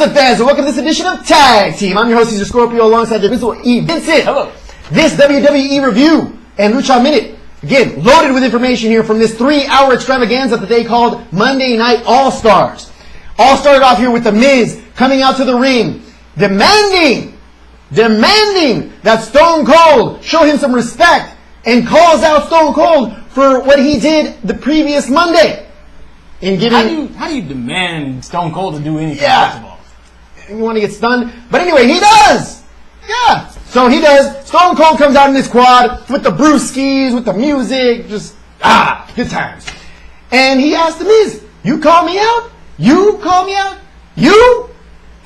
wrestling fans, and welcome to this edition of Tag Team. I'm your host, Cesar Scorpio, alongside the Mr. E. Vincent. Hello. This WWE review and Lucha Minute, again, loaded with information here from this 3-hour extravaganza that they called Monday Night All-Stars. All started off here with The Miz coming out to the ring, demanding that Stone Cold show him some respect, and calls out Stone Cold for what he did the previous Monday. In giving, how do you demand Stone Cold to do anything? Yeah. First of all? You want to get stunned? But anyway, he does! Yeah. So he does. Stone Cold comes out in his quad with the brewskis, with the music, just, good times. And he asked The Miz, you call me out? You call me out? You?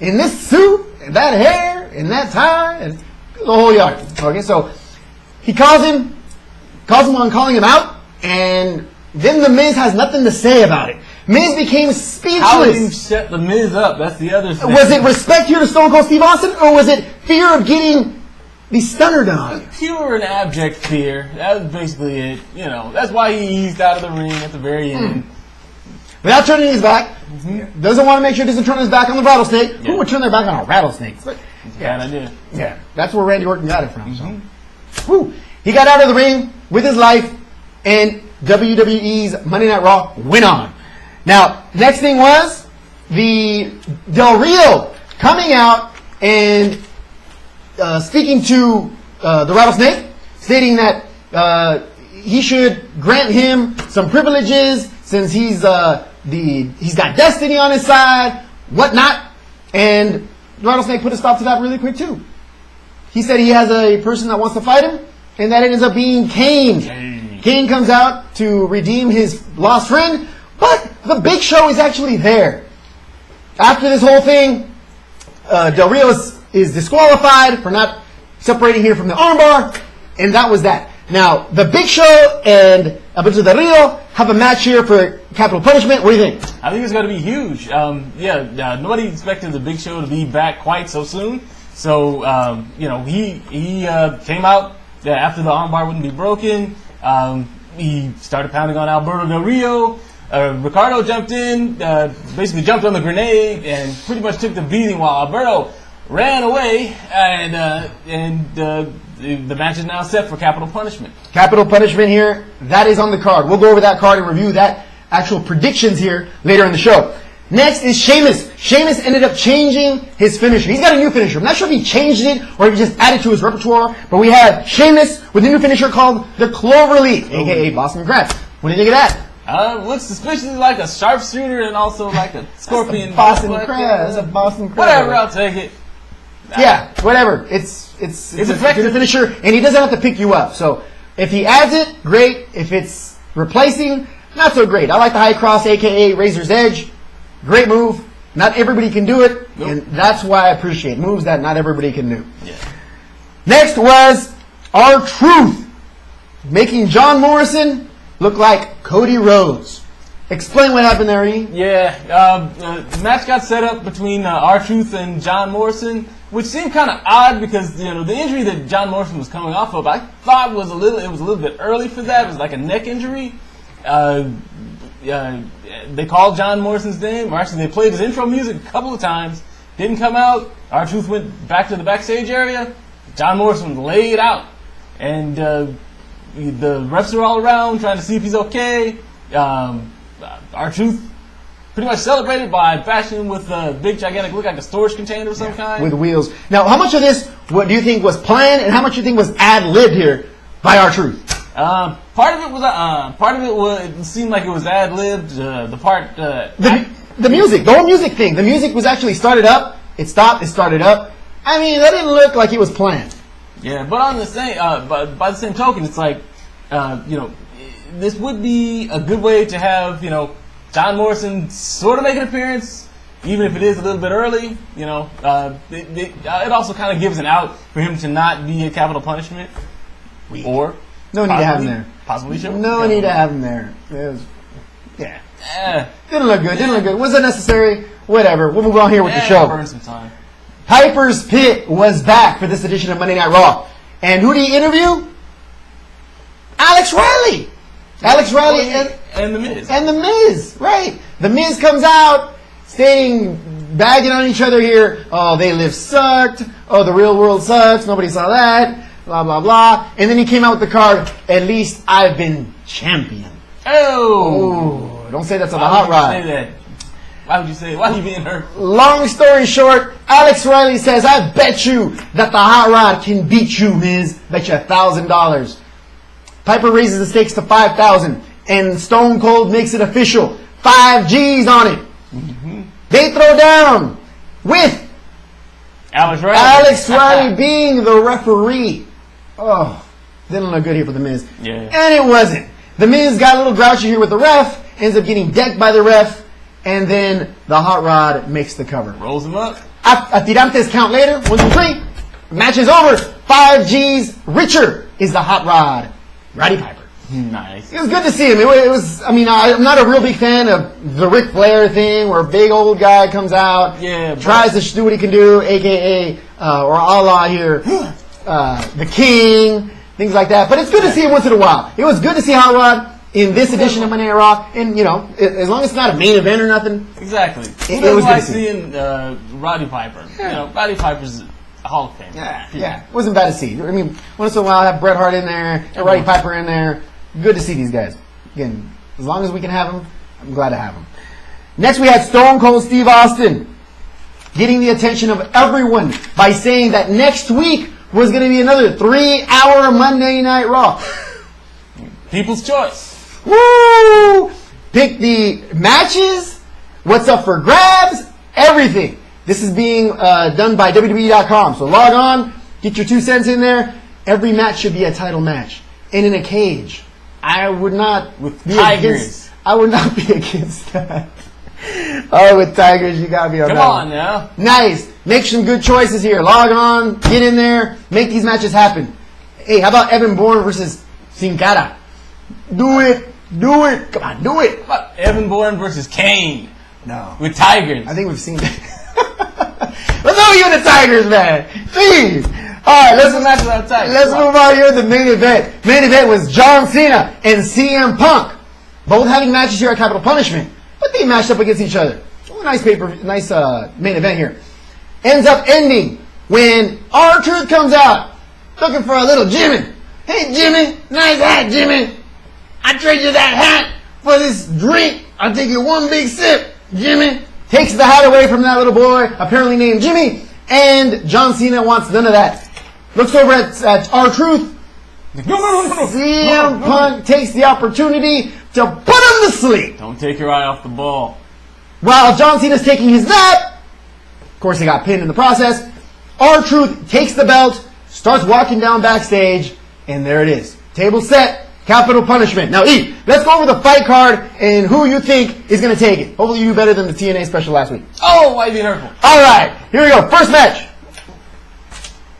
In this suit, and that hair, and that tie, and the whole yard. Okay, so he calls him on calling him out, and then The Miz has nothing to say about it. Miz became speechless. How did you set The Miz up? That's the other thing. Was it respect here to Stone Cold Steve Austin, or was it fear of getting the stunner done? Pure and abject fear. That was basically it. You know, that's why he eased out of the ring at the very end. Without turning his back. Doesn't want to make sure he doesn't turn his back on the rattlesnake. Yeah. Who would turn their back on a rattlesnake? Bad idea. Yeah, that's where Randy Orton got it from. So. He got out of the ring with his life, and WWE's Monday Night Raw went on. Now, next thing was the Del Rio coming out and speaking to the rattlesnake, stating that he should grant him some privileges since he's got destiny on his side, whatnot. And the rattlesnake put a stop to that really quick too. He said he has a person that wants to fight him, and that ends up being Kane. Kane comes out to redeem his lost friend, but the Big Show is actually there. After this whole thing, Del Rio is disqualified for not separating here from the armbar, and that was that. Now, the Big Show and Alberto Del Rio have a match here for Capitol Punishment. What do you think? I think it's going to be huge. Nobody expected the Big Show to be back quite so soon. So, he came out after the armbar wouldn't be broken. He started pounding on Alberto Del Rio. Ricardo jumped in, basically jumped on the grenade, and pretty much took the beating while Alberto ran away. And the match is now set for Capitol Punishment. Capitol Punishment here, that is on the card. We'll go over that card and review that actual predictions here later in the show. Next is Sheamus. Sheamus ended up changing his finisher. He's got a new finisher. I'm not sure if he changed it or if he just added to his repertoire, but we have Sheamus with a new finisher called the Cloverleaf, a.k.a. Boston Crab. What do you think of that? Looks suspiciously like a sharpshooter and also like a scorpion. Boston Crab. That's a Boston Crab. Whatever, I'll take it. Yeah, whatever. It's effective. A finisher, and he doesn't have to pick you up. So if he adds it, great. If it's replacing, not so great. I like the high cross, a.k.a. Razor's Edge. Great move. Not everybody can do it, and that's why I appreciate moves that not everybody can do. Yeah. Next was R-Truth, making John Morrison look like Cody Rhodes. Explain what happened there, E. Yeah, the match got set up between R-Truth and John Morrison, which seemed kind of odd because the injury that John Morrison was coming off of, I thought was a little bit early for that. It was like a neck injury. They called John Morrison's name, or actually they played his intro music a couple of times. Didn't come out. R-Truth went back to the backstage area. John Morrison laid out, and the refs are all around trying to see if he's okay. R-Truth pretty much celebrated by bashing him with a big, gigantic, look like a storage container of some kind. With wheels. Now, how much of this, what do you think was planned, and how much do you think was ad-libbed here by R-Truth? Part of it was. It seemed like it was ad-libbed. The music, the whole music thing. The music was actually started up. It stopped. It started up. I mean, that didn't look like it was planned. Yeah, but on the same, by the same token, it's like, this would be a good way to have, John Morrison sort of make an appearance, even if it is a little bit early. It also kind of gives an out for him to not be a Capitol Punishment. Or no need to have him there. Possibly show. No need to have him there. Didn't look good. Was it necessary? Whatever. We'll move on here with the show. Burn some time. Piper's Pit was back for this edition of Monday Night Raw. And who did he interview? Alex Riley. Alex Riley and The Miz. And The Miz, right. The Miz comes out stating bagging on each other here. Oh, they live sucked. Oh, the real world sucks. Nobody saw that. Blah, blah, blah. And then he came out with the card, at least I've been champion. Oh, don't say that to the hot rod. Say that? Why would you say it? Why are you being hurt? Long story short, Alex Riley says, I bet you that the hot rod can beat you, Miz. Bet you $1,000. Piper raises the stakes to $5,000. And Stone Cold makes it official. 5 G's on it. Mm-hmm. They throw down with Alex Riley being the referee. Oh, didn't look good here for The Miz. Yeah. And it wasn't. The Miz got a little grouchy here with the ref, ends up getting decked by the ref, and then the hot rod makes the cover. Rolls him up. A tirantes count later. 1, 2, 3. Match is over. 5 G's richer is the hot rod. Roddy Piper. Nice. It was good to see him. It was. I mean, I'm not a real big fan of the Ric Flair thing, where a big old guy comes out, tries to do what he can do, aka or a la here, the King, things like that. But it's good to see him once in a while. It was good to see Hot Rod in this edition of Monday Night Raw, and as long as it's not a main event or nothing. Exactly. It was like good to see. seeing Roddy Piper. Yeah. Roddy Piper's a Hall of Fame. Yeah. It wasn't bad to see. I mean, once in a while, have Bret Hart in there, and Roddy Piper in there. Good to see these guys. Again, as long as we can have them, I'm glad to have them. Next, we had Stone Cold Steve Austin getting the attention of everyone by saying that next week was going to be another 3-hour Monday Night Raw. People's choice. Woo! Pick the matches, what's up for grabs, everything. This is being done by WWE.com. So log on, get your 2 cents in there. Every match should be a title match. And in a cage. I would not with tigers. Be against that. Oh, with tigers, you gotta be on that. Come on now. Nice. Make some good choices here. Log on, get in there, make these matches happen. Hey, how about Evan Bourne versus Sin Cara? Do it. Come on, do it. How about Evan Bourne versus Kane? No. With tigers. I think we've seen that. Let's know you and the tigers, man. Jeez. All right, let's move on here to the main event. Main event was John Cena and CM Punk, both having matches here at Capitol Punishment, but they matched up against each other. Oh, nice main event here. Ends up ending when R-Truth comes out looking for a little Jimmy. Hey, Jimmy, nice hat, Jimmy. I trade you that hat for this drink. I'll take you one big sip, Jimmy. Takes the hat away from that little boy, apparently named Jimmy, and John Cena wants none of that. Looks over at R-Truth. No. CM Punk takes the opportunity to put him to sleep. Don't take your eye off the ball. While John Cena's taking his nap, of course he got pinned in the process, R-Truth takes the belt, starts walking down backstage, and there it is. Table set, Capitol Punishment. Now, E, let's go over the fight card and who you think is going to take it. Hopefully you do better than the TNA special last week. Oh, why are you being hurtful? All right, here we go. First match.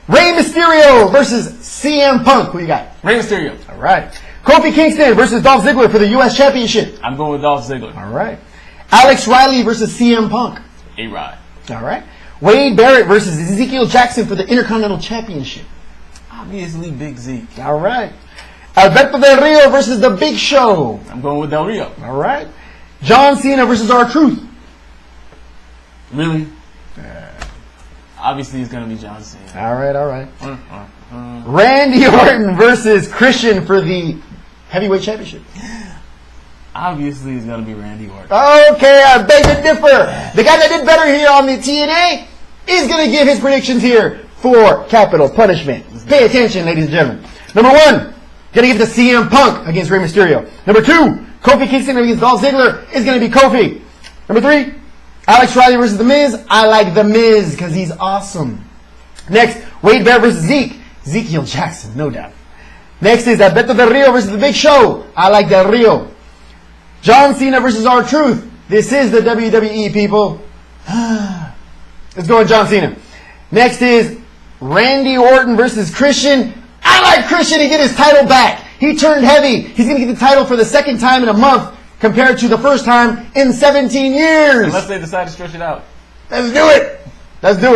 Rey Mysterio versus CM Punk. Who you got? Rey Mysterio. All right. Kofi Kingston versus Dolph Ziggler for the U.S. Championship. I'm going with Dolph Ziggler. All right. Alex Riley versus CM Punk. A-Rod. All right. Wade Barrett versus Ezekiel Jackson for the Intercontinental Championship. Obviously, Big Zeke. All right. Alberto Del Rio versus The Big Show. I'm going with Del Rio. All right. John Cena versus R-Truth. Really? Obviously, it's going to be John Cena. All right. Randy Orton versus Christian for the Heavyweight Championship. Obviously, it's going to be Randy Orton. Okay, I beg to differ. The guy that did better here on the TNA is going to give his predictions here for Capitol Punishment. Pay attention, ladies and gentlemen. Number 1, going to give it to CM Punk against Rey Mysterio. Number 2, Kofi Kingston against Dolph Ziggler is going to be Kofi. Number 3, Alex Riley versus The Miz. I like The Miz because he's awesome. Next, Wade Barrett versus Zeke. Ezekiel Jackson, no doubt. Next is Alberto Del Rio versus The Big Show. I like Del Rio. John Cena versus R-Truth. This is the WWE, people. Let's go with John Cena. Next is Randy Orton versus Christian. I like Christian to get his title back. He turned heavy. He's going to get the title for the second time in a month compared to the first time in 17 years. Unless they decide to stretch it out. Let's do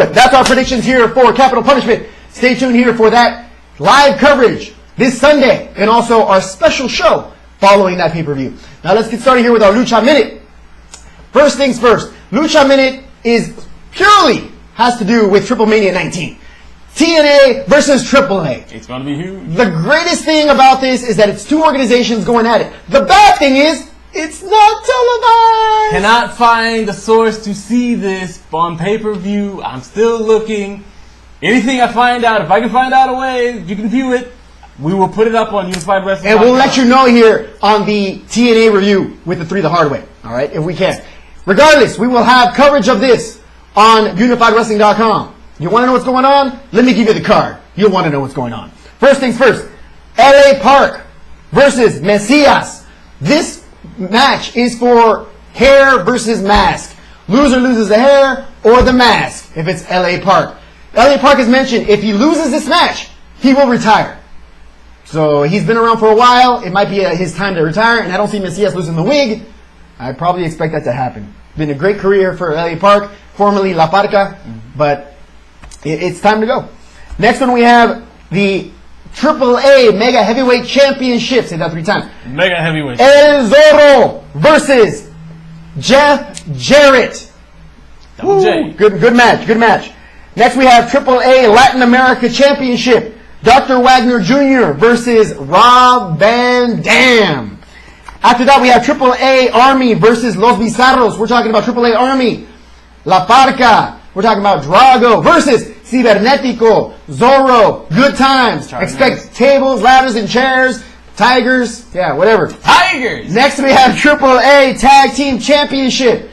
it. That's our predictions here for Capitol Punishment. Stay tuned here for that live coverage this Sunday and also our special show following that pay-per-view. Now let's get started here with our Lucha Minute. First things first, Lucha Minute is purely has to do with Triple Mania 19. TNA versus AAA. It's going to be huge. The greatest thing about this is that it's two organizations going at it. The bad thing is, it's not televised. Cannot find a source to see this on pay-per-view. I'm still looking. Anything I find out, if I can find out a way you can view it, we will put it up on Unified Wrestling. And we'll let you know here on the TNA review with the 3 the hard way. All right, if we can. Regardless, we will have coverage of this on UnifiedWrestling.com. You want to know what's going on? Let me give you the card. You'll want to know what's going on. First things first, LA Park versus Mesias. This match is for hair versus mask. Loser loses the hair or the mask if it's LA Park. LA Park has mentioned if he loses this match, he will retire. So he's been around for a while. It might be his time to retire, and I don't see Mesias losing the wig. I probably expect that to happen. Been a great career for LA Park, formerly La Parca, but it's time to go. Next one we have the AAA Mega Heavyweight Championship. Say that 3 times. Mega Heavyweight. El Zorro versus Jeff Jarrett. Double J. Good match. Next we have AAA Latin America Championship. Dr. Wagner Jr. versus Rob Van Dam. After that we have AAA Army versus Los Bizarros. We're talking about AAA Army. La Parca. We're talking about Drago versus Cibernetico, Zorro, Good Times. Expect tables, ladders, and chairs. Tigers. Yeah, whatever. Tigers! Next we have AAA Tag Team Championship.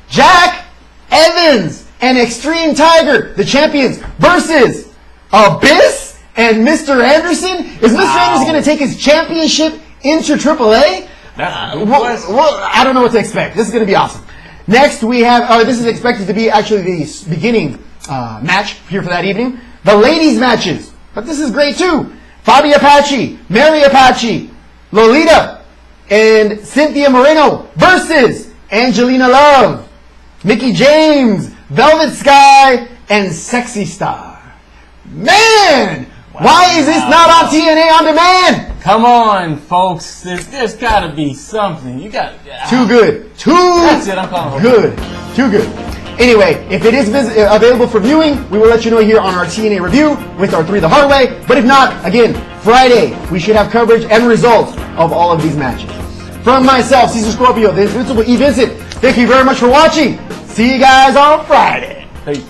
Jack Evans and Extreme Tiger, the champions, versus Abyss and Mr. Anderson. Is Mr. Anderson going to take his championship into AAA? That's a good question. Well, I don't know what to expect. This is going to be awesome. Next we have, this is expected to be actually the beginning match here for that evening. The ladies matches. But this is great too. Fabi Apache, Mary Apache, Lolita, and Cynthia Moreno versus Angelina Love, Mickey James, Velvet Sky, and Sexy Star. Man! Wow. Why is this not on TNA On Demand? Come on, folks. There's got to be something. You got too good. That's it. I'm calling good. Too good. Anyway, if it is available for viewing, we will let you know here on our TNA review with our 3 the hard way. But if not, again, Friday, we should have coverage and results of all of these matches. From myself, Cesar Scorpio, the Invincible E. Vincent, thank you very much for watching. See you guys on Friday. Peace.